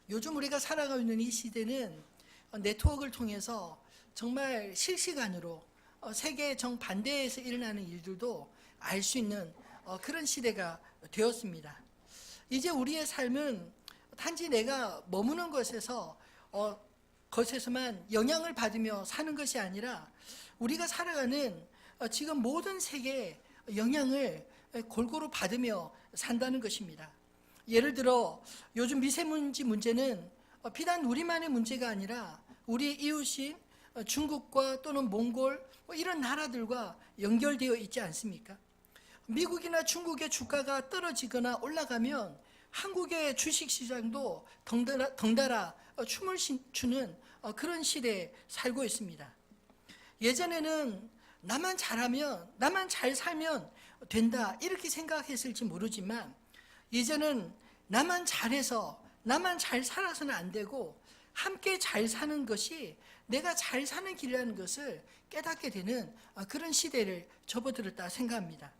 요즘 우리가 살아가고 있는 이 시대는 네트워크를 통해서 정말 실시간으로 세계 정반대에서 일어나는 일들도 알 수 있는 그런 시대가 되었습니다. 이제 우리의 삶은 단지 내가 머무는 것에서만 영향을 받으며 사는 것이 아니라 우리가 살아가는 지금 모든 세계에 영향을 골고루 받으며 산다는 것입니다. 예를 들어 요즘 미세먼지 문제는 비단 우리만의 문제가 아니라 우리 이웃인 중국과 또는 몽골 이런 나라들과 연결되어 있지 않습니까? 미국이나 중국의 주가가 떨어지거나 올라가면 한국의 주식시장도 덩달아 춤을 추는 그런 시대에 살고 있습니다. 예전에는 나만 잘하면, 나만 잘 살면 된다 이렇게 생각했을지 모르지만 이제는 나만 잘해서 나만 잘 살아서는 안 되고 함께 잘 사는 것이 내가 잘 사는 길이라는 것을 깨닫게 되는 그런 시대를 접어들었다 생각합니다.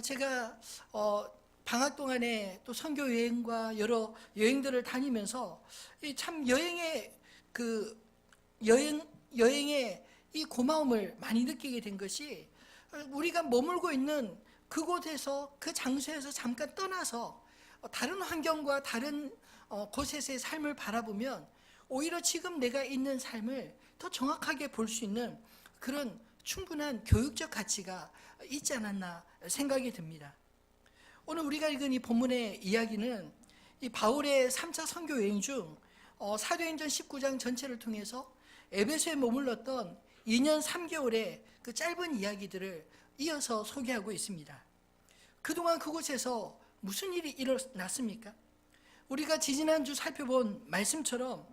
제가 방학 동안에 또 선교 여행과 여러 여행들을 다니면서 참 여행의 이 고마움을 많이 느끼게 된 것이 우리가 머물고 있는 그곳에서 그 장소에서 잠깐 떠나서 다른 환경과 다른 곳에서의 삶을 바라보면 오히려 지금 내가 있는 삶을 더 정확하게 볼 수 있는 그런 충분한 교육적 가치가 있지 않았나 생각이 듭니다. 오늘 우리가 읽은 이 본문의 이야기는 이 바울의 3차 선교 여행 중 사도행전 19장 전체를 통해서 에베소에 머물렀던 2년 3개월의 그 짧은 이야기들을 이어서 소개하고 있습니다. 그동안 그곳에서 무슨 일이 일어났습니까? 우리가 지지난주 살펴본 말씀처럼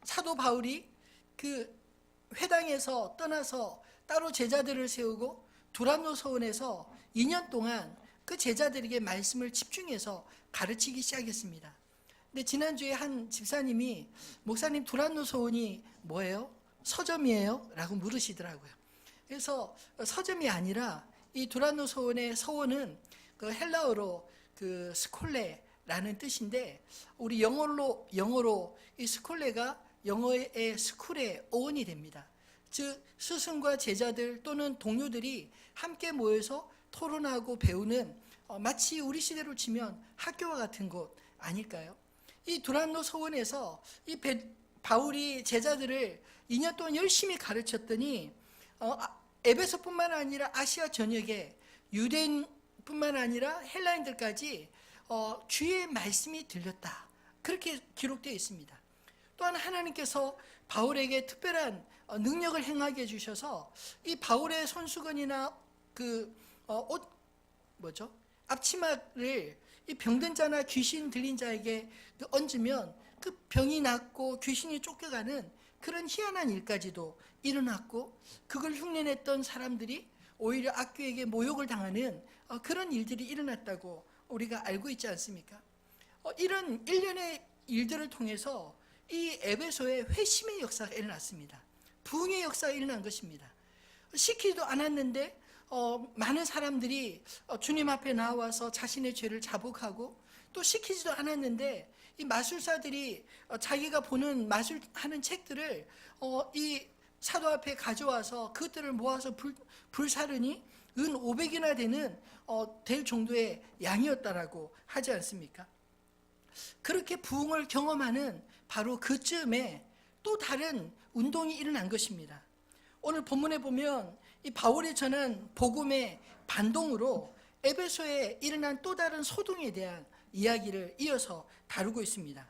사도 바울이 그 회당에서 떠나서 따로 제자들을 세우고 두란노 서원에서 2년 동안 그 제자들에게 말씀을 집중해서 가르치기 시작했습니다. 근데 지난주에 한 집사님이 목사님 두란노 서원이 뭐예요? 서점이에요? 라고 물으시더라고요. 그래서 서점이 아니라 이 두란노 서원의 서원은 그 헬라어로 그 스콜레라는 뜻인데 우리 영어로 이 스콜레가 영어의 스쿨의 어원이 됩니다. 즉 스승과 제자들 또는 동료들이 함께 모여서 토론하고 배우는 마치 우리 시대로 치면 학교와 같은 곳 아닐까요? 이 두란노 서원에서 이 바울이 제자들을 2년 동안 열심히 가르쳤더니 에베소뿐만 아니라 아시아 전역에 유대인뿐만 아니라 헬라인들까지 주의 말씀이 들렸다. 그렇게 기록되어 있습니다. 또한 하나님께서 바울에게 특별한 능력을 행하게 해주셔서 이 바울의 손수건이나 앞치마를 이 병든 자나 귀신 들린 자에게 얹으면 그 병이 낫고 귀신이 쫓겨가는 그런 희한한 일까지도 일어났고 그걸 흉내냈던 사람들이 오히려 악귀에게 모욕을 당하는 그런 일들이 일어났다고 우리가 알고 있지 않습니까? 이런 일련의 일들을 통해서 이 에베소에 회심의 역사가 일어났습니다. 부흥의 역사가 일어난 것입니다. 시키지도 않았는데 많은 사람들이 주님 앞에 나와서 자신의 죄를 자복하고 또 시키지도 않았는데 이 마술사들이 자기가 보는 마술하는 책들을 이 사도 앞에 가져와서 그것들을 모아서 불사르니 은 500이나 될 정도의 양이었다라고 하지 않습니까? 그렇게 부흥을 경험하는 바로 그쯤에 또 다른 운동이 일어난 것입니다. 오늘 본문에 보면 이 바울이 전한 복음의 반동으로 에베소에 일어난 또 다른 소동에 대한 이야기를 이어서 다루고 있습니다.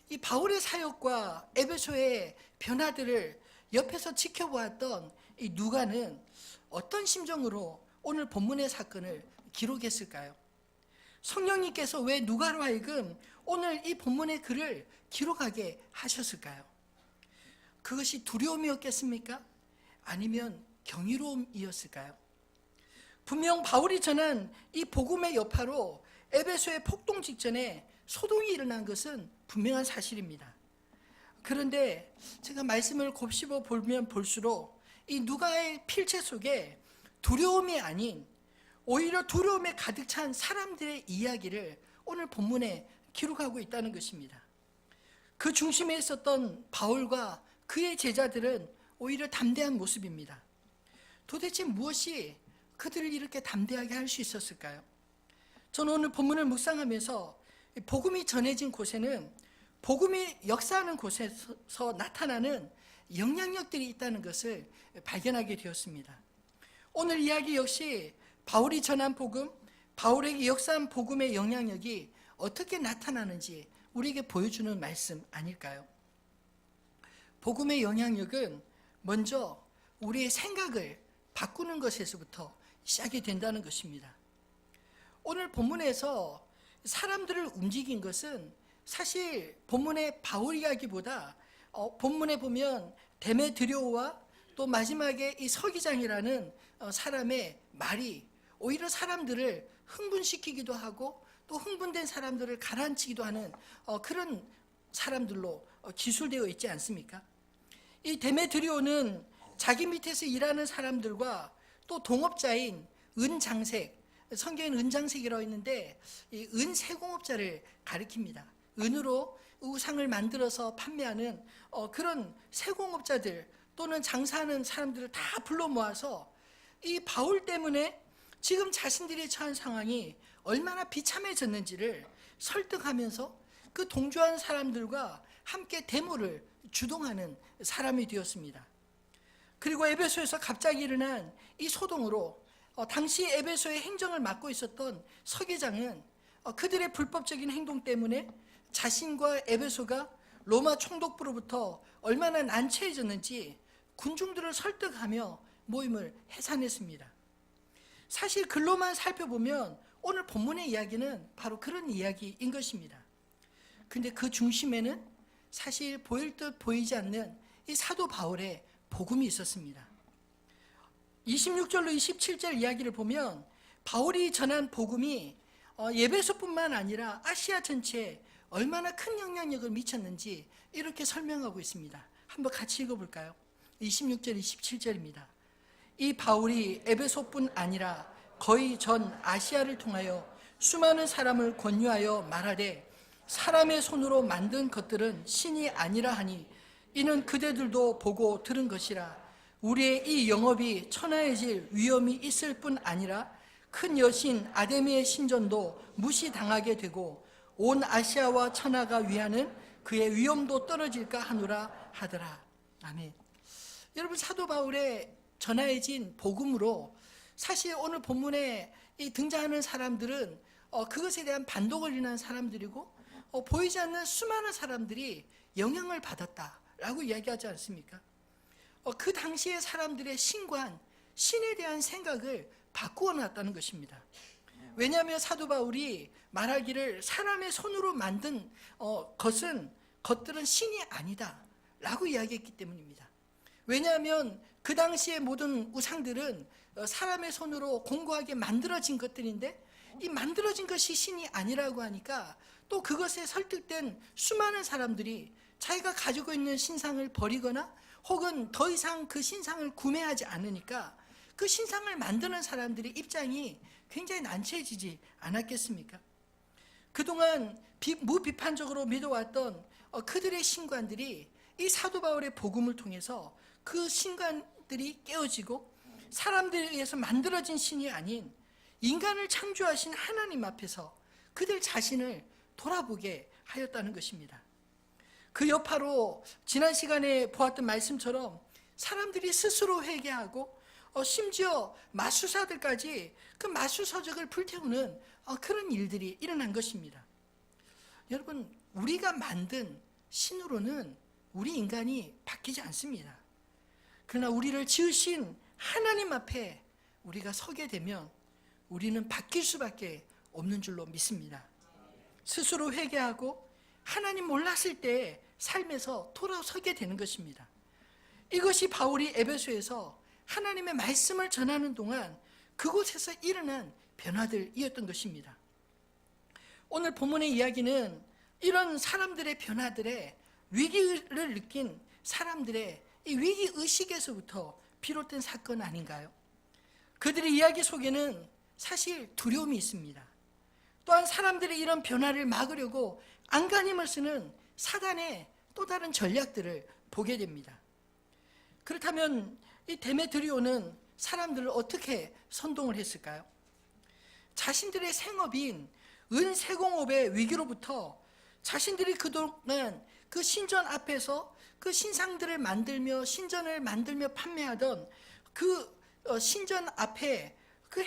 이 바울의 사역과 에베소의 변화들을 옆에서 지켜보았던 이 누가는 어떤 심정으로 오늘 본문의 사건을 기록했을까요? 성령님께서 왜 누가로 하여금 오늘 이 본문의 글을 기록하게 하셨을까요? 그것이 두려움이었겠습니까? 아니면 경이로움이었을까요? 분명 바울이 전한 이 복음의 여파로 에베소의 폭동 직전에 소동이 일어난 것은 분명한 사실입니다. 그런데 제가 말씀을 곱씹어 보면 볼수록 이 누가의 필체 속에 두려움이 아닌 오히려 두려움에 가득 찬 사람들의 이야기를 오늘 본문에 기록하고 있다는 것입니다. 그 중심에 있었던 바울과 그의 제자들은 오히려 담대한 모습입니다. 도대체 무엇이 그들을 이렇게 담대하게 할 수 있었을까요? 저는 오늘 본문을 묵상하면서 복음이 전해진 곳에는 복음이 역사하는 곳에서 나타나는 영향력들이 있다는 것을 발견하게 되었습니다. 오늘 이야기 역시 바울이 전한 복음, 바울에게 역사한 복음의 영향력이 어떻게 나타나는지 우리에게 보여주는 말씀 아닐까요? 복음의 영향력은 먼저 우리의 생각을 바꾸는 것에서부터 시작이 된다는 것입니다. 오늘 본문에서 사람들을 움직인 것은 사실 본문의 바울 이야기보다 본문에 보면 데메드리오와 또 마지막에 이 서기장이라는 사람의 말이 오히려 사람들을 흥분시키기도 하고 또 흥분된 사람들을 가라앉히기도 하는 그런 사람들로 기술되어 있지 않습니까? 이 데메드리오는 자기 밑에서 일하는 사람들과 또 동업자인 은장색, 성경에는 은장색이라고 있는데 이 은세공업자를 가리킵니다. 은으로 우상을 만들어서 판매하는 그런 세공업자들 또는 장사하는 사람들을 다 불러 모아서 이 바울 때문에 지금 자신들이 처한 상황이 얼마나 비참해졌는지를 설득하면서 그 동조한 사람들과 함께 데모를 주동하는 사람이 되었습니다. 그리고 에베소에서 갑자기 일어난 이 소동으로 당시 에베소의 행정을 맡고 있었던 서기장은 그들의 불법적인 행동 때문에 자신과 에베소가 로마 총독부로부터 얼마나 난처해졌는지 군중들을 설득하며 모임을 해산했습니다. 사실 글로만 살펴보면 오늘 본문의 이야기는 바로 그런 이야기인 것입니다. 근데 그 중심에는 사실 보일 듯 보이지 않는 이 사도 바울의 복음이 있었습니다. 26절로 27절 이야기를 보면 바울이 전한 복음이 에베소뿐만 아니라 아시아 전체에 얼마나 큰 영향력을 미쳤는지 이렇게 설명하고 있습니다. 한번 같이 읽어볼까요? 26절, 27절입니다. 이 바울이 에베소뿐 아니라 거의 전 아시아를 통하여 수많은 사람을 권유하여 말하되 사람의 손으로 만든 것들은 신이 아니라 하니 이는 그대들도 보고 들은 것이라. 우리의 이 영업이 천하해질 위험이 있을 뿐 아니라 큰 여신 아데미의 신전도 무시당하게 되고 온 아시아와 천하가 위하는 그의 위엄도 떨어질까 하노라 하더라. 아멘. 여러분, 사도 바울의 전하해진 복음으로 사실 오늘 본문에 이 등장하는 사람들은 그것에 대한 반독을 일어난 사람들이고 보이지 않는 수많은 사람들이 영향을 받았다라고 이야기하지 않습니까? 그 당시의 사람들의 신관, 신에 대한 생각을 바꾸어 놨다는 것입니다. 왜냐하면 사도 바울이 말하기를 사람의 손으로 만든 것들은 신이 아니다 라고 이야기했기 때문입니다. 왜냐하면 그 당시의 모든 우상들은 사람의 손으로 공고하게 만들어진 것들인데 이 만들어진 것이 신이 아니라고 하니까 또 그것에 설득된 수많은 사람들이 자기가 가지고 있는 신상을 버리거나 혹은 더 이상 그 신상을 구매하지 않으니까 그 신상을 만드는 사람들의 입장이 굉장히 난처해지지 않았겠습니까? 그동안 무비판적으로 믿어왔던 그들의 신관들이 이 사도 바울의 복음을 통해서 그 신관들이 깨어지고 사람들에 의해서 만들어진 신이 아닌 인간을 창조하신 하나님 앞에서 그들 자신을 돌아보게 하였다는 것입니다. 그 여파로 지난 시간에 보았던 말씀처럼 사람들이 스스로 회개하고 심지어 마수사들까지 그 마수서적을 불태우는 그런 일들이 일어난 것입니다. 여러분, 우리가 만든 신으로는 우리 인간이 바뀌지 않습니다. 그러나 우리를 지으신 하나님 앞에 우리가 서게 되면 우리는 바뀔 수밖에 없는 줄로 믿습니다. 스스로 회개하고 하나님 몰랐을 때 삶에서 돌아서게 되는 것입니다. 이것이 바울이 에베소에서 하나님의 말씀을 전하는 동안 그곳에서 일어난 변화들이었던 것입니다. 오늘 본문의 이야기는 이런 사람들의 변화들에 위기를 느낀 사람들의 이 위기의식에서부터 비롯된 사건 아닌가요? 그들의 이야기 속에는 사실 두려움이 있습니다. 또한 사람들의 이런 변화를 막으려고 안간힘을 쓰는 사단의 또 다른 전략들을 보게 됩니다. 그렇다면 이 데메트리오는 사람들을 어떻게 선동을 했을까요? 자신들의 생업인 은세공업의 위기로부터 자신들이 그동안 그 신전 앞에서 그 신상들을 만들며 신전을 만들며 판매하던 그 신전 앞에 그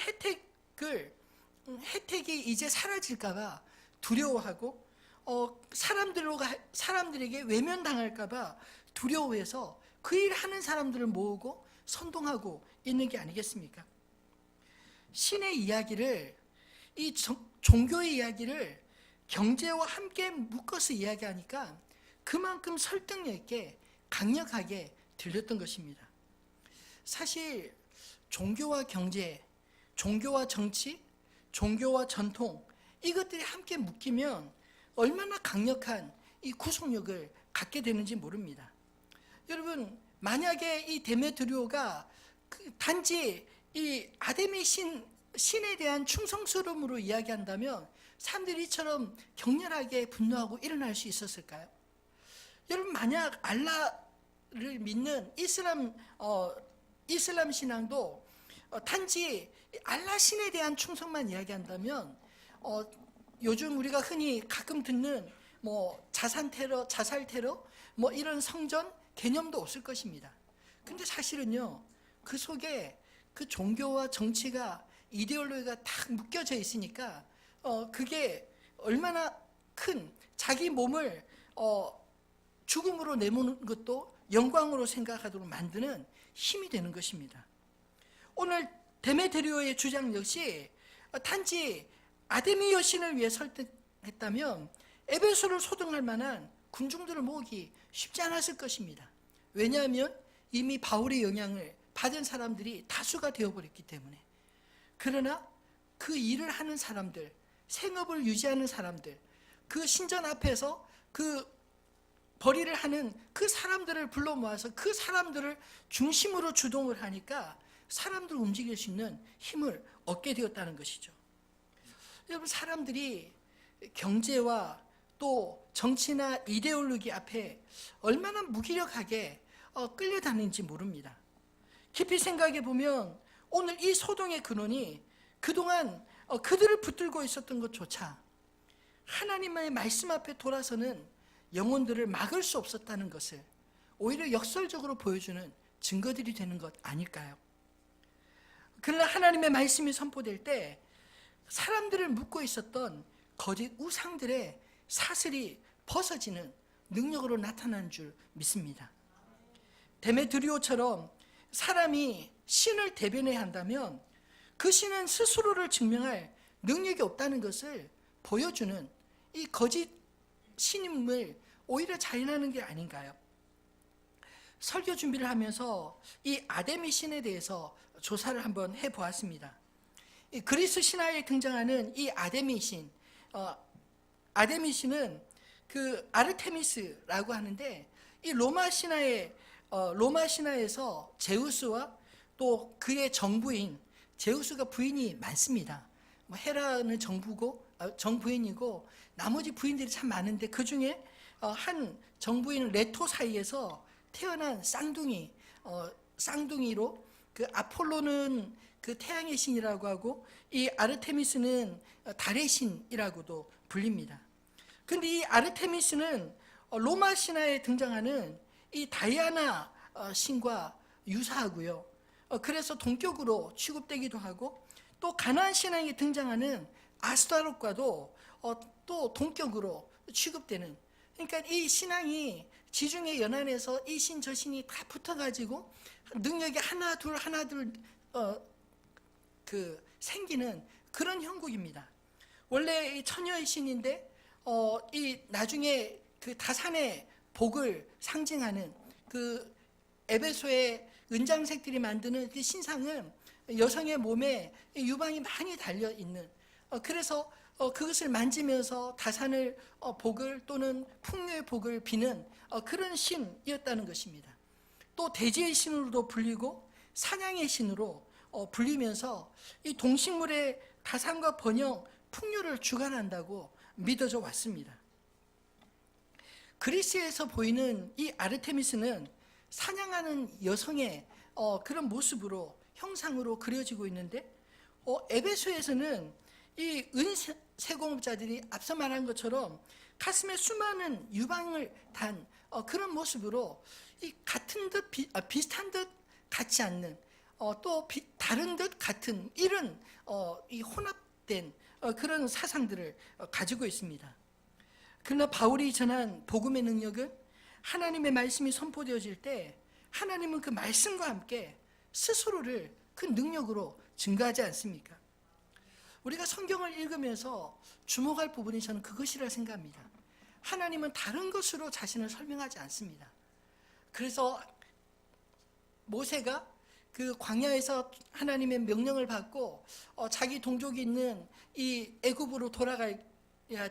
혜택이 이제 사라질까봐 두려워하고 사람들에게 외면당할까봐 두려워해서 그 일 하는 사람들을 모으고 선동하고 있는 게 아니겠습니까? 신의 이야기를, 이 종교의 이야기를 경제와 함께 묶어서 이야기하니까 그만큼 설득력 있게 강력하게 들렸던 것입니다. 사실 종교와 경제, 종교와 정치, 종교와 전통, 이것들이 함께 묶이면 얼마나 강력한 이 구속력을 갖게 되는지 모릅니다. 여러분, 만약에 이 데메트리오가 단지 이 아데미 신에 대한 충성스러움으로 이야기한다면 사람들이 이처럼 격렬하게 분노하고 일어날 수 있었을까요? 여러분, 만약 알라를 믿는 이슬람 신앙도 단지 알라 신에 대한 충성만 이야기한다면 요즘 우리가 흔히 가끔 듣는 자살 테러, 이런 성전 개념도 없을 것입니다. 근데 사실은요, 그 속에 그 종교와 정치가, 이데올로기가 딱 묶여져 있으니까 그게 얼마나 큰 자기 몸을 죽음으로 내모는 것도 영광으로 생각하도록 만드는 힘이 되는 것입니다. 오늘 데메트리오의 주장 역시 단지 아데미 여신을 위해 설득했다면 에베소를 소등할 만한 군중들을 모으기 쉽지 않았을 것입니다. 왜냐하면 이미 바울의 영향을 받은 사람들이 다수가 되어버렸기 때문에. 그러나 그 일을 하는 사람들, 생업을 유지하는 사람들, 그 신전 앞에서 그 벌이를 하는 그 사람들을 불러 모아서 그 사람들을 중심으로 주동을 하니까 사람들을 움직일 수 있는 힘을 얻게 되었다는 것이죠. 여러분, 사람들이 경제와 또 정치나 이데올로기 앞에 얼마나 무기력하게 끌려다니는지 모릅니다. 깊이 생각해 보면 오늘 이 소동의 근원이 그동안 그들을 붙들고 있었던 것조차 하나님의 말씀 앞에 돌아서는 영혼들을 막을 수 없었다는 것을 오히려 역설적으로 보여주는 증거들이 되는 것 아닐까요? 그러나 하나님의 말씀이 선포될 때 사람들을 묶고 있었던 거짓 우상들의 사슬이 벗어지는 능력으로 나타난 줄 믿습니다. 데메트리오처럼 사람이 신을 대변해야 한다면 그 신은 스스로를 증명할 능력이 없다는 것을 보여주는 이 거짓 신임을 오히려 자인하는 게 아닌가요? 설교 준비를 하면서 이 아데미 신에 대해서 조사를 한번 해보았습니다. 이 그리스 신화에 등장하는 이 아데미 신, 아데미 신은 그 아르테미스라고 하는데 이 로마 신화에서 제우스와 또 그의 정부인, 제우스가 부인이 많습니다. 헤라는 정부인이고 나머지 부인들이 참 많은데 그 중에 한 정부인 레토 사이에서 태어난 쌍둥이로 그 아폴로는 그 태양의 신이라고 하고 이 아르테미스는 달의 신이라고도 불립니다. 근데 이 아르테미스는 로마 신화에 등장하는 이 다이아나 신과 유사하고요. 그래서 동격으로 취급되기도 하고 또 가나안 신화에 등장하는 아스타롯과도 또 동격으로 취급되는, 그러니까 이 신앙이 지중해 연안에서 이 신 저 신이 다 붙어가지고 능력이 하나 둘 생기는 그런 형국입니다. 원래 이 처녀의 신인데 이 나중에 그 다산의 복을 상징하는 그 에베소의 은장색들이 만드는 그 신상은 여성의 몸에 유방이 많이 달려 있는, 그래서 그것을 만지면서 다산을 복을 또는 풍요의 복을 비는 그런 신이었다는 것입니다. 또 대지의 신으로도 불리고 사냥의 신으로 불리면서 이 동식물의 다산과 번영, 풍요를 주관한다고 믿어져 왔습니다. 그리스에서 보이는 이 아르테미스는 사냥하는 여성의 그런 모습으로 형상으로 그려지고 있는데, 에베소에서는 이 은세공업자들이 앞서 말한 것처럼 가슴에 수많은 유방을 단 그런 모습으로 이 같은 듯 비슷한 듯 같지 않는 또 다른 듯 같은 이런 이 혼합된 그런 사상들을 가지고 있습니다. 그러나 바울이 전한 복음의 능력은 하나님의 말씀이 선포되어질 때 하나님은 그 말씀과 함께 스스로를 그 능력으로 증거하지 않습니까? 우리가 성경을 읽으면서 주목할 부분이 저는 그것이라 생각합니다. 하나님은 다른 것으로 자신을 설명하지 않습니다. 그래서 모세가 그 광야에서 하나님의 명령을 받고 자기 동족이 있는 이 애굽으로 돌아가야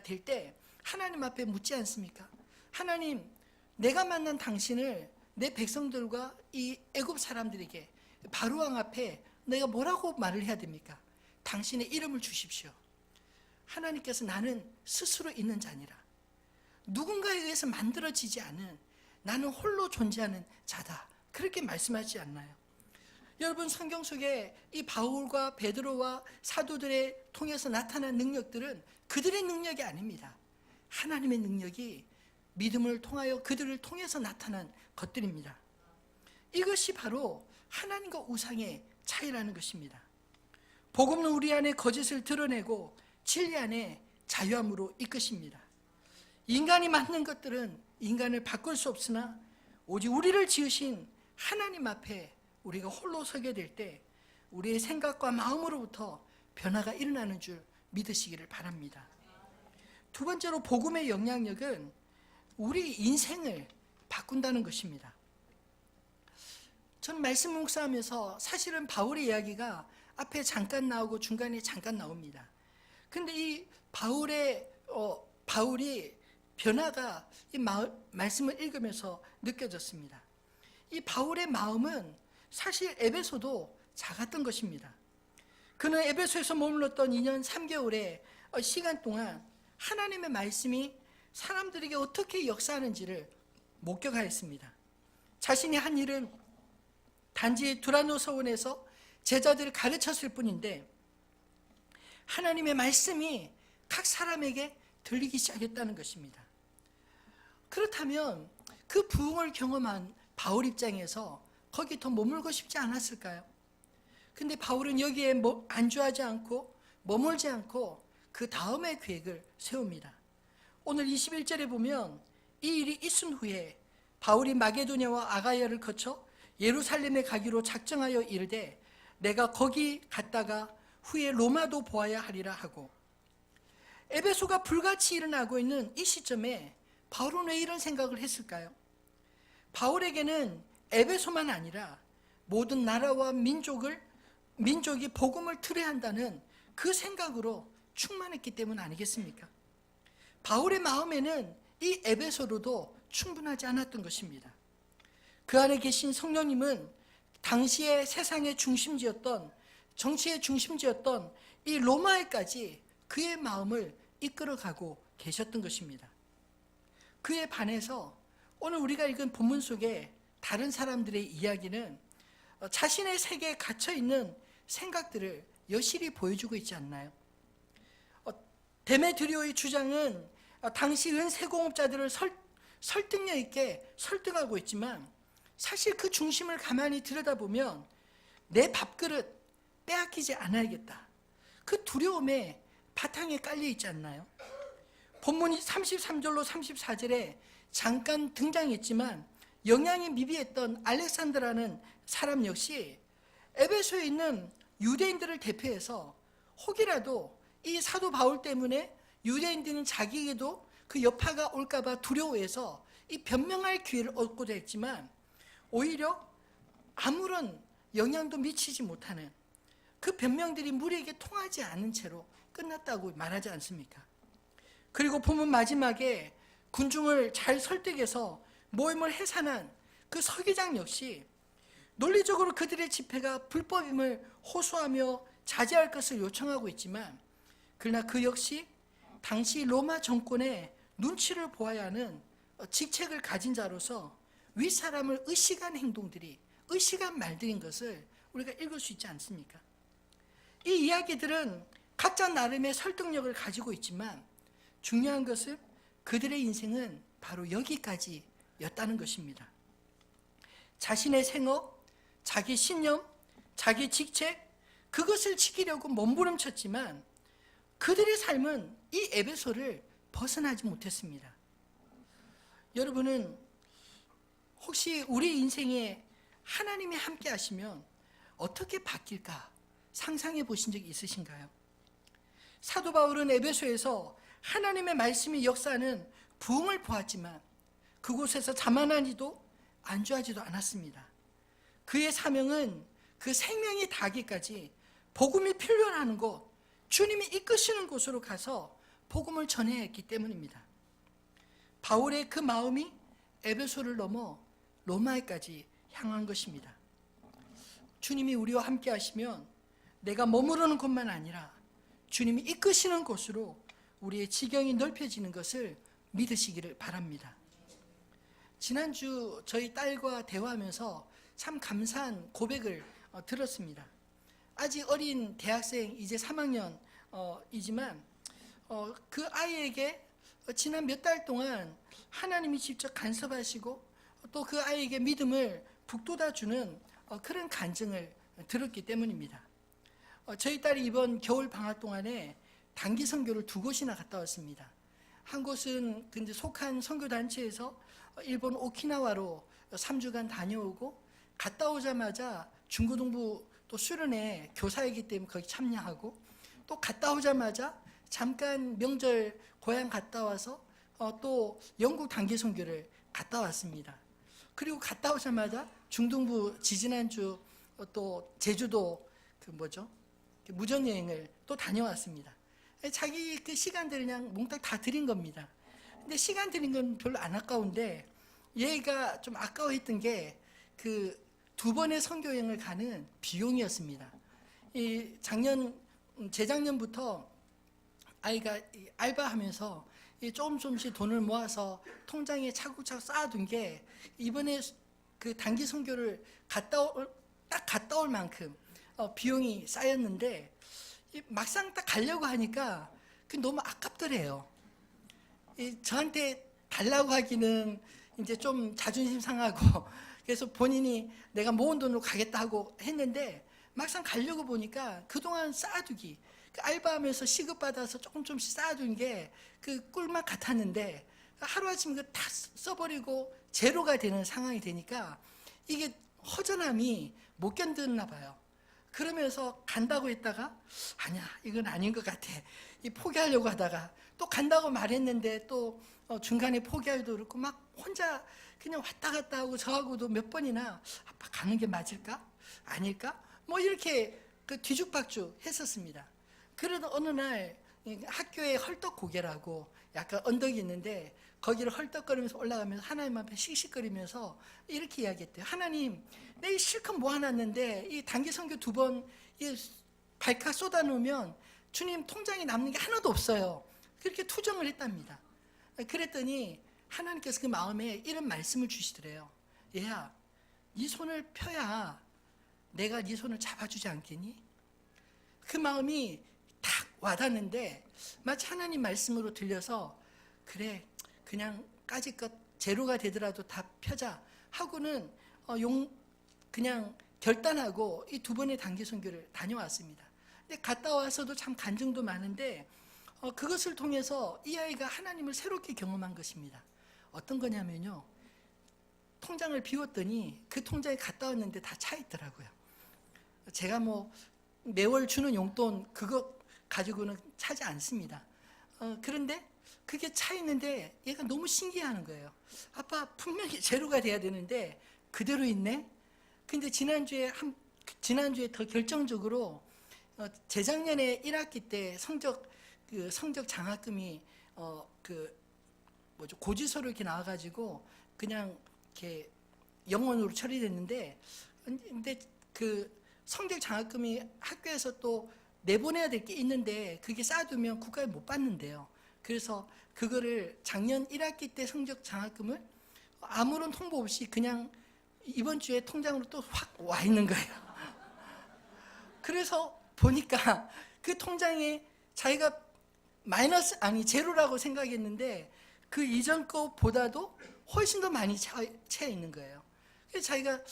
될 때 하나님 앞에 묻지 않습니까? 하나님, 내가 만난 당신을 내 백성들과 이 애굽 사람들에게 바로왕 앞에 내가 뭐라고 말을 해야 됩니까? 당신의 이름을 주십시오. 하나님께서 나는 스스로 있는 자니라. 누군가에 의해서 만들어지지 않은, 나는 홀로 존재하는 자다. 그렇게 말씀하지 않나요? 여러분, 성경 속에 이 바울과 베드로와 사도들의 통해서 나타난 능력들은 그들의 능력이 아닙니다. 하나님의 능력이 믿음을 통하여 그들을 통해서 나타난 것들입니다. 이것이 바로 하나님과 우상의 차이라는 것입니다. 복음은 우리 안에 거짓을 드러내고 진리 안에 자유함으로 이끄십니다. 인간이 만든 것들은 인간을 바꿀 수 없으나 오직 우리를 지으신 하나님 앞에 우리가 홀로 서게 될 때 우리의 생각과 마음으로부터 변화가 일어나는 줄 믿으시기를 바랍니다. 두 번째로 복음의 영향력은 우리 인생을 바꾼다는 것입니다. 전 말씀 묵상하면서 사실은 바울의 이야기가 앞에 잠깐 나오고 중간에 잠깐 나옵니다. 근데 이 바울이 변화가 이 말씀을 읽으면서 느껴졌습니다. 이 바울의 마음은 사실 에베소도 작았던 것입니다. 그는 에베소에서 머물렀던 2년 3개월의 시간 동안 하나님의 말씀이 사람들에게 어떻게 역사하는지를 목격하였습니다. 자신이 한 일은 단지 두라노 서원에서 제자들을 가르쳤을 뿐인데 하나님의 말씀이 각 사람에게 들리기 시작했다는 것입니다. 그렇다면 그 부흥을 경험한 바울 입장에서 거기 더 머물고 싶지 않았을까요? 근데 바울은 여기에 안주하지 않고 머물지 않고 그 다음의 계획을 세웁니다. 오늘 21절에 보면 이 일이 있은 후에 바울이 마게도냐와 아가야를 거쳐 예루살렘에 가기로 작정하여 이르되 내가 거기 갔다가 후에 로마도 보아야 하리라 하고, 에베소가 불같이 일어나고 있는 이 시점에 바울은 왜 이런 생각을 했을까요? 바울에게는 에베소만 아니라 모든 나라와 민족이 복음을 들어야 한다는 그 생각으로 충만했기 때문 아니겠습니까? 바울의 마음에는 이 에베소로도 충분하지 않았던 것입니다. 그 안에 계신 성령님은 당시의 세상의 중심지였던, 정치의 중심지였던 이 로마에까지 그의 마음을 이끌어가고 계셨던 것입니다. 그에 반해서 오늘 우리가 읽은 본문 속에 다른 사람들의 이야기는 자신의 세계에 갇혀있는 생각들을 여실히 보여주고 있지 않나요? 데메드리오의 주장은 당시 은세공업자들을 설득력 있게 설득하고 있지만 사실 그 중심을 가만히 들여다보면 내 밥그릇 빼앗기지 않아야겠다, 그 두려움에 바탕에 깔려 있지 않나요? 본문이 33절로 34절에 잠깐 등장했지만 영향이 미비했던 알렉산드라는 사람 역시 에베소에 있는 유대인들을 대표해서 혹이라도 이 사도 바울 때문에 유대인들은 자기에게도 그 여파가 올까봐 두려워해서 이 변명할 기회를 얻고자 했지만 오히려 아무런 영향도 미치지 못하는 그 변명들이 무리에게 통하지 않은 채로 끝났다고 말하지 않습니까? 그리고 본문 마지막에 군중을 잘 설득해서 모임을 해산한 그 서기장 역시 논리적으로 그들의 집회가 불법임을 호소하며 자제할 것을 요청하고 있지만 그러나 그 역시 당시 로마 정권의 눈치를 보아야 하는 직책을 가진 자로서 윗사람을 의식한 행동들이, 의식한 말들인 것을 우리가 읽을 수 있지 않습니까? 이 이야기들은 각자 나름의 설득력을 가지고 있지만 중요한 것은 그들의 인생은 바로 여기까지였다는 것입니다. 자신의 생업, 자기 신념, 자기 직책, 그것을 지키려고 몸부림쳤지만 그들의 삶은 이 에베소를 벗어나지 못했습니다. 여러분은 혹시 우리 인생에 하나님이 함께 하시면 어떻게 바뀔까 상상해 보신 적이 있으신가요? 사도 바울은 에베소에서 하나님의 말씀이 역사하는 부흥을 보았지만 그곳에서 자만하지도 안주하지도 않았습니다. 그의 사명은 그 생명이 닿기까지 복음이 필요하는 곳, 주님이 이끄시는 곳으로 가서 복음을 전해야 했기 때문입니다. 바울의 그 마음이 에베소를 넘어 로마에까지 향한 것입니다. 주님이 우리와 함께 하시면 내가 머무르는 곳만 아니라 주님이 이끄시는 곳으로 우리의 지경이 넓혀지는 것을 믿으시기를 바랍니다. 지난주 저희 딸과 대화하면서 참 감사한 고백을 들었습니다. 아직 어린 대학생, 이제 3학년이지만 그 아이에게 지난 몇 달 동안 하나님이 직접 간섭하시고 또 그 아이에게 믿음을 북돋아주는 그런 간증을 들었기 때문입니다. 저희 딸이 이번 겨울 방학 동안에 단기 선교를 2곳이나 갔다 왔습니다. 한 곳은 근데 속한 선교단체에서 일본 오키나와로 3주간 다녀오고 갔다 오자마자 중고등부 또 수련회 교사이기 때문에 거기 참여하고 또 갔다 오자마자 잠깐 명절 고향 갔다 와서 또 영국 단기 선교를 갔다 왔습니다. 그리고 갔다 오자마자 중등부 지지난주 또 제주도 무전여행을 또 다녀왔습니다. 자기 그 시간들을 그냥 몽땅 다 드린 겁니다. 근데 시간 드린 건 별로 안 아까운데 얘가 좀 아까워했던 게 그 2번의 선교여행을 가는 비용이었습니다. 재작년부터 아이가 알바하면서 조금씩 돈을 모아서 통장에 차곡차곡 쌓아둔 게 이번에 그 단기 선교를 딱 갔다 올 만큼 비용이 쌓였는데 막상 딱 가려고 하니까 너무 아깝더래요. 저한테 달라고 하기는 이제 좀 자존심 상하고 그래서 본인이 내가 모은 돈으로 가겠다 하고 했는데 막상 가려고 보니까 그동안 쌓아두기, 그 알바하면서 시급받아서 조금씩 쌓아둔 게 그 꿀맛 같았는데 하루아침에 그거 다 써버리고 제로가 되는 상황이 되니까 이게 허전함이 못 견뎠나 봐요. 그러면서 간다고 했다가 아니야, 이건 아닌 것 같아. 포기하려고 하다가 또 간다고 말했는데 또 중간에 포기하기도 그렇고 막 혼자 그냥 왔다 갔다 하고 저하고도 몇 번이나 아빠 가는 게 맞을까? 아닐까? 뭐 이렇게 그 뒤죽박죽 했었습니다. 그래도 어느 날 학교에 헐떡고개라고 약간 언덕이 있는데 거기를 헐떡거리면서 올라가면서 하나님 앞에 씩씩거리면서 이렇게 이야기했대요. 하나님, 내가 실컷 모아놨는데 이 단기 선교 2번 발칵 쏟아놓으면 주님 통장에 남는 게 하나도 없어요. 그렇게 투정을 했답니다. 그랬더니 하나님께서 그 마음에 이런 말씀을 주시더래요. 얘야, 네 손을 펴야 내가 네 손을 잡아주지 않겠니? 그 마음이 딱 와닿는데 마치 하나님 말씀으로 들려서 그래, 그냥 까짓것 제로가 되더라도 다 펴자 하고는 그냥 결단하고 이 2번의 단기 선교를 다녀왔습니다. 근데 갔다 와서도 참 간증도 많은데 그것을 통해서 이 아이가 하나님을 새롭게 경험한 것입니다. 어떤 거냐면요, 통장을 비웠더니 그 통장에 갔다 왔는데 다 차 있더라고요. 제가 뭐 매월 주는 용돈 그거 가지고는 차지 않습니다. 그런데 그게 차 있는데 얘가 너무 신기해하는 거예요. 아빠, 분명히 제로가 돼야 되는데 그대로 있네. 근데 지난주에 더 결정적으로 재작년에 1학기 때 성적 장학금이 고지서로 이렇게 나와가지고 그냥 이렇게 영원으로 처리됐는데, 근데 그 성적 장학금이 학교에서 또 내보내야 될 게 있는데 그게 쌓아두면 국가에 못 받는데요. 그래서 그거를 작년 1학기 때 성적 장학금을 아무런 통보 없이 그냥 이번 주에 통장으로 또 확 와 있는 거예요. 그래서 보니까 그 통장에 자기가 제로라고 생각했는데 그 이전 거보다도 훨씬 더 많이 채 있는 거예요. 그래서 자기가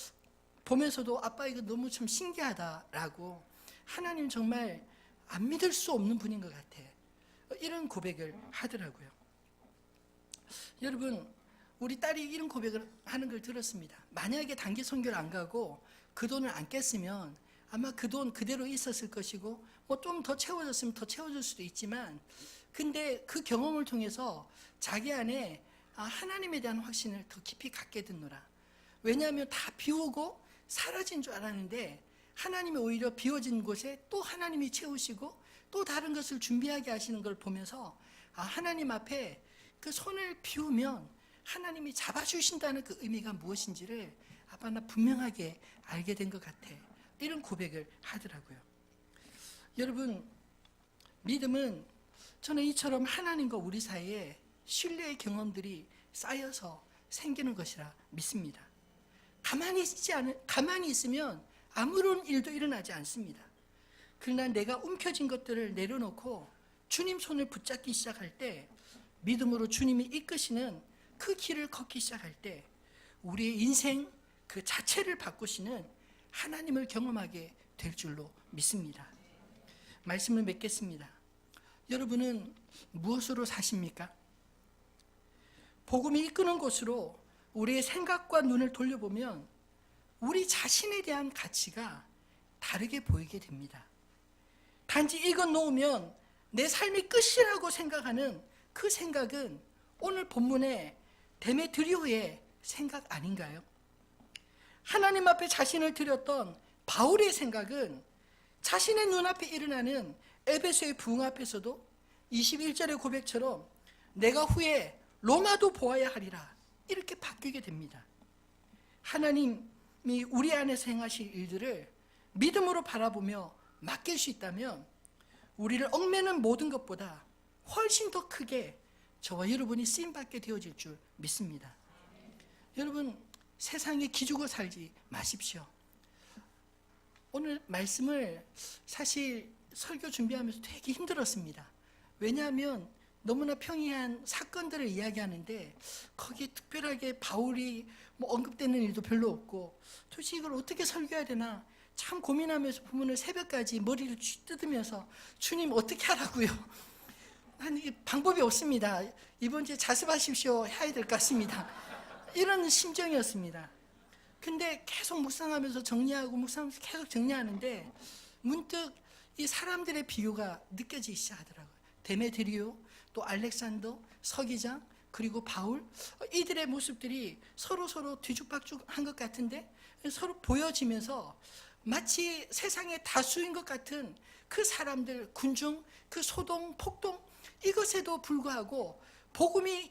보면서도 아빠 이거 너무 참 신기하다라고, 하나님 정말 안 믿을 수 없는 분인 것 같아, 이런 고백을 하더라고요. 여러분, 우리 딸이 이런 고백을 하는 걸 들었습니다. 만약에 단기 선교를 안 가고 그 돈을 안 깼으면 아마 그 돈 그대로 있었을 것이고 뭐 좀 더 채워졌으면 더 채워질 수도 있지만, 근데 그 경험을 통해서 자기 안에 하나님에 대한 확신을 더 깊이 갖게 됐노라. 왜냐하면 다 비우고 사라진 줄 알았는데 하나님이 오히려 비워진 곳에 또 하나님이 채우시고 또 다른 것을 준비하게 하시는 걸 보면서 하나님 앞에 그 손을 비우면 하나님이 잡아주신다는 그 의미가 무엇인지를 아빠 나 분명하게 알게 된 것 같아, 이런 고백을 하더라고요. 여러분, 믿음은 저는 이처럼 하나님과 우리 사이에 신뢰의 경험들이 쌓여서 생기는 것이라 믿습니다. 가만히 있으면 아무런 일도 일어나지 않습니다. 그러나 내가 움켜쥔 것들을 내려놓고 주님 손을 붙잡기 시작할 때, 믿음으로 주님이 이끄시는 그 길을 걷기 시작할 때 우리의 인생 그 자체를 바꾸시는 하나님을 경험하게 될 줄로 믿습니다. 말씀을 맺겠습니다. 여러분은 무엇으로 사십니까? 복음이 이끄는 곳으로 우리의 생각과 눈을 돌려보면 우리 자신에 대한 가치가 다르게 보이게 됩니다. 단지 이것 놓으면 내 삶이 끝이라고 생각하는 그 생각은 오늘 본문의 데메드리오의 생각 아닌가요? 하나님 앞에 자신을 드렸던 바울의 생각은 자신의 눈앞에 일어나는 에베소의 부흥 앞에서도 21절의 고백처럼 내가 후에 로마도 보아야 하리라, 이렇게 바뀌게 됩니다. 하나님이 우리 안에서 행하실 일들을 믿음으로 바라보며 맡길 수 있다면 우리를 얽매는 모든 것보다 훨씬 더 크게 저와 여러분이 쓰임받게 되어질 줄 믿습니다. 여러분, 세상에 기죽어 살지 마십시오. 오늘 말씀을 사실 설교 준비하면서 되게 힘들었습니다. 왜냐하면 너무나 평이한 사건들을 이야기하는데 거기에 특별하게 바울이 언급되는 일도 별로 없고, 도대체 이걸 어떻게 설교해야 되나 참 고민하면서 부모는 새벽까지 머리를 뜯으면서 주님 어떻게 하라고요? 방법이 없습니다. 이번 주에 자습하십시오 해야 될 것 같습니다. 이런 심정이었습니다. 근데 계속 묵상하면서 계속 정리하는데 문득 이 사람들의 비유가 느껴지기 시작하더라고요. 데메드리오, 또 알렉산더, 서기장, 그리고 바울, 이들의 모습들이 서로 뒤죽박죽한 것 같은데 서로 보여지면서 마치 세상의 다수인 것 같은 그 사람들, 군중, 그 소동, 폭동, 이것에도 불구하고 복음이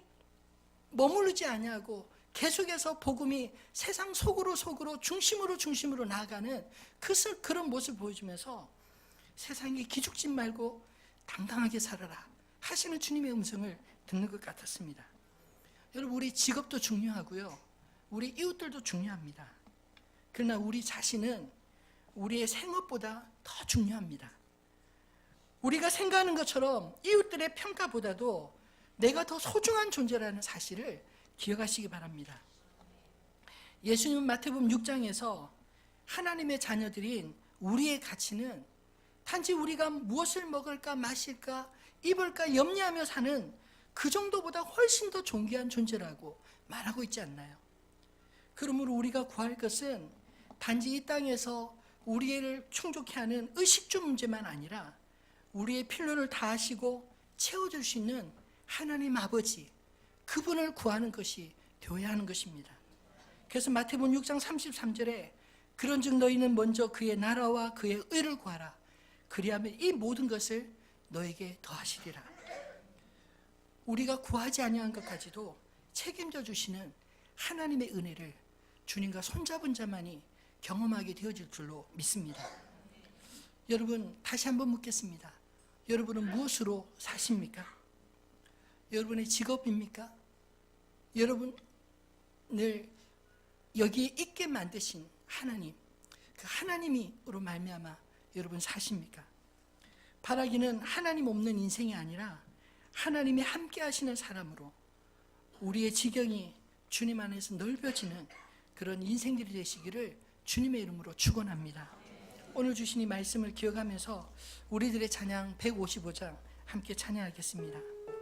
머무르지 아니하고 계속해서 복음이 세상 속으로 중심으로 나아가는 그런 모습을 보여주면서 세상에 기죽지 말고 당당하게 살아라 하시는 주님의 음성을 듣는 것 같았습니다. 여러분, 우리 직업도 중요하고요, 우리 이웃들도 중요합니다. 그러나 우리 자신은 우리의 생업보다 더 중요합니다. 우리가 생각하는 것처럼 이웃들의 평가보다도 내가 더 소중한 존재라는 사실을 기억하시기 바랍니다. 예수님은 마태복음 6장에서 하나님의 자녀들인 우리의 가치는 단지 우리가 무엇을 먹을까 마실까 입을까 염려하며 사는 그 정도보다 훨씬 더 존귀한 존재라고 말하고 있지 않나요? 그러므로 우리가 구할 것은 단지 이 땅에서 우리를 충족케 하는 의식주 문제만 아니라 우리의 필요를 다하시고 채워줄 수 있는 하나님 아버지, 그분을 구하는 것이 되어야 하는 것입니다. 그래서 마태복음 6장 33절에 그런즉 너희는 먼저 그의 나라와 그의 의를 구하라. 그리하면 이 모든 것을 너에게 더하시리라. 우리가 구하지 아니한 것까지도 책임져 주시는 하나님의 은혜를 주님과 손잡은 자만이 경험하게 되어질 줄로 믿습니다. 여러분, 다시 한번 묻겠습니다. 여러분은 무엇으로 사십니까? 여러분의 직업입니까? 여러분을 여기에 있게 만드신 하나님, 그 하나님으로 말미암아 여러분 사십니까? 바라기는 하나님 없는 인생이 아니라 하나님이 함께 하시는 사람으로 우리의 지경이 주님 안에서 넓어지는 그런 인생들이 되시기를 주님의 이름으로 축원합니다. 오늘 주신 이 말씀을 기억하면서 우리들의 찬양 155장 함께 찬양하겠습니다.